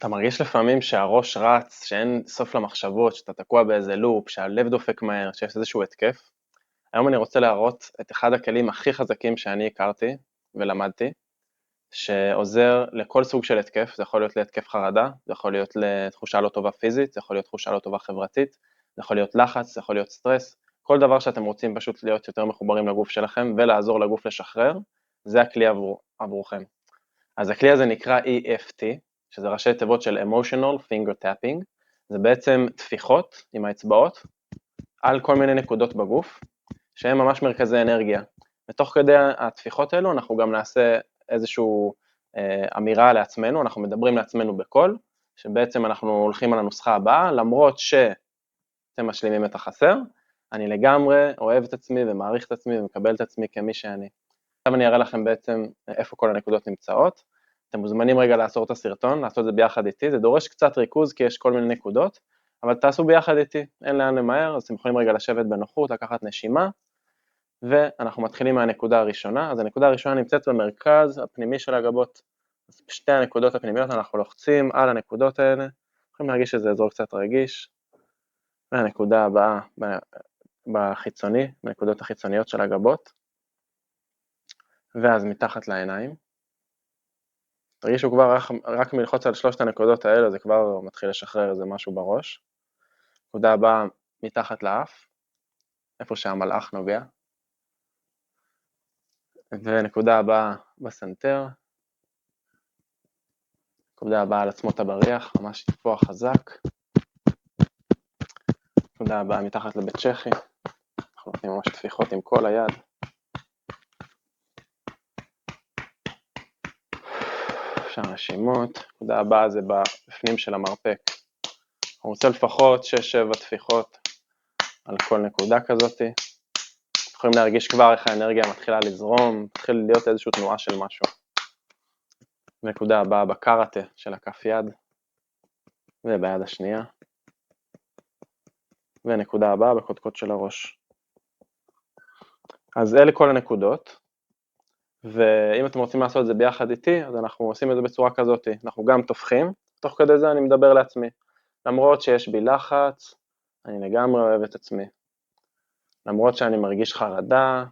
אתה מרגיש לפעמים שהראש רץ, שאין סוף למחשבות, שאתה תקוע באיזה לופ, שהלב דופק מהר, שיש איזשהו התקף. היום אני רוצה להראות את אחד הכלים הכי חזקים שאני הכרתי ולמדתי, שעוזר לכל סוג של התקף. זה יכול להיות להתקף חרדה, זה יכול להיות לתחושה לא טובה פיזית, זה יכול להיות תחושה לא טובה חברתית, זה יכול להיות לחץ, זה יכול להיות סטרס, כל דבר שאתם רוצים פשוט להיות יותר מחוברים לגוף שלכם ולעזור לגוף לשחרר, זה הכלי עבורכם. אז הכלי הזה נקרא EFT, שזה ראשי תיבות של Emotional Finger Tapping, זה בעצם תפיחות עם האצבעות על כל מיני נקודות בגוף, שהן ממש מרכזי אנרגיה. ותוך כדי התפיחות האלו אנחנו גם נעשה איזושהי אמירה לעצמנו, אנחנו מדברים לעצמנו בקול, שבעצם אנחנו הולכים על הנוסחה הבאה, למרות שאתם משלימים את החסר, אני לגמרי אוהב את עצמי ומעריך את עצמי ומקבל את עצמי כמי שאני. עכשיו אני אראה לכם בעצם איפה כל הנקודות נמצאות. אתם מוזמנים רגע לעצור את הסרטון, לעשות את זה ביחד איתי, זה דורש קצת ריכוז כי יש כל מיני נקודות, אבל תעשו ביחד איתי, אין לאן למהר, אז אתם יכולים רגע לשבת בנוחות, לקחת נשימה, ואנחנו מתחילים מהנקודה הראשונה. אז הנקודה הראשונה נמצאת במרכז הפנימי של הגבות, אז בשתי הנקודות הפנימיות אנחנו לוחצים על הנקודות האלה, יכולים להרגיש שזה אזור קצת רגיש, והנקודה הבאה בחיצוני, בנקודות החיצוניות של הגבות, ואז מתחת לעיניים, תרגישו כבר רק מלחוץ על שלושת הנקודות האלה, זה כבר מתחיל לשחרר איזה משהו בראש. נקודה הבאה מתחת לאף, איפה שהמלאך נוגע. ונקודה הבאה בסנטר. נקודה הבאה על עצמות הבריח, ממש תפוח חזק. נקודה הבאה מתחת לבית צ'כי, אנחנו נותנים ממש תפיחות עם כל היד. אפשר נשימות. נקודה הבאה זה בפנים של המרפק. אני רוצה לפחות 6-7 תפיחות על כל נקודה כזאת. יכולים להרגיש כבר איך האנרגיה מתחילה לזרום, מתחיל להיות איזושהי תנועה של משהו. נקודה הבאה בקראטה של הכף יד, וביד השנייה. ונקודה הבאה בקודקוד של הראש. אז אלה כל הנקודות, ואם אתם רוצים לעשות את זה ביחד איתי, אז אנחנו עושים את זה בצורה כזאת. אנחנו גם תופחים, תוך כדי זה אני מדבר לעצמי. למרות שיש בי לחץ, אני לגמרי אוהב את עצמי. למרות שאני מרגיש חרדה,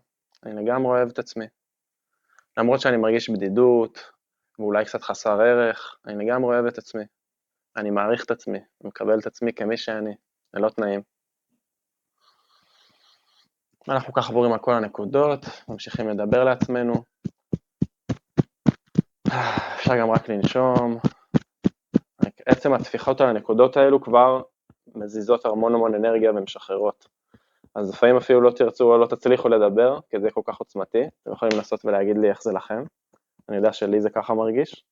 אני לגמרי אוהב את עצמי. למרות שאני מרגיש בדידות, ואולי קצת חסר ערך, אני לגמרי אוהב את עצמי. אני מעריך את עצמי, מקבל את עצמי כמי שאני, ללא תנאים. אנחנו ככה עוברים על כל הנקודות, ממשיכים לדבר לעצמנו. אפשר גם רק לנשום. עצם התפיחות על הנקודות האלו כבר מזיזות המון אנרגיה ומשחררות. אז לפעמים אפילו לא תרצו או לא תצליחו לדבר, כי זה כל כך עוצמתי. אתם יכולים לנסות ולהגיד לי איך זה לכם. אני יודע שלי זה ככה מרגיש.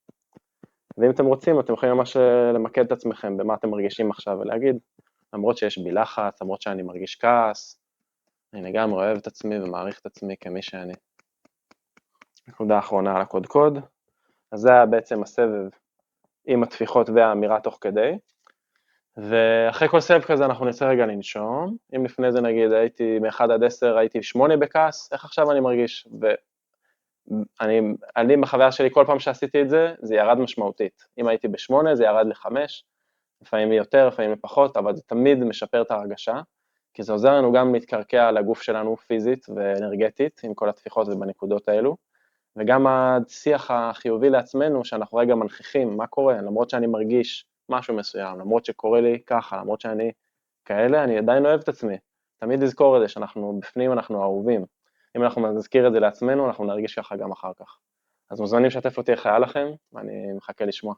ואם אתם רוצים, אתם יכולים ממש למקד את עצמכם במה אתם מרגישים עכשיו ולהגיד, למרות שיש בי לחץ, למרות שאני מרגיש כעס, אני גם אוהב את עצמי ומעריך את עצמי כמי שאני. נקודה אחרונה על הקודקוד. אז זה היה בעצם הסבב עם התפיחות והאמירה תוך כדי. ואחרי כל סבב כזה אנחנו נצא רגע לנשום. אם לפני זה נגיד הייתי מ-1-10, הייתי 8 בכעס, איך עכשיו אני מרגיש? ואני בחוויה שלי כל פעם שעשיתי את זה, זה ירד משמעותית. אם הייתי ב-8 זה ירד ל-5, לפעמים יותר, לפעמים לפחות, אבל זה תמיד משפר את ההרגשה, כי זה עוזר לנו גם להתקרקע על הגוף שלנו פיזית ואנרגטית, עם כל התפיחות ובנקודות האלו, וגם השיח החיובי לעצמנו, שאנחנו רגע מנכיחים, מה קורה, למרות שאני מרגיש משהו מסוים, למרות שקורה לי ככה, למרות שאני כאלה, אני עדיין אוהב את עצמי. תמיד לזכור את זה, שאנחנו בפנים, אנחנו אהובים. אם אנחנו נזכיר את זה לעצמנו, אנחנו נרגיש ככה גם אחר כך. אז מוזמנים לשתף אותי איך היה לכם, ואני מחכה לשמוע.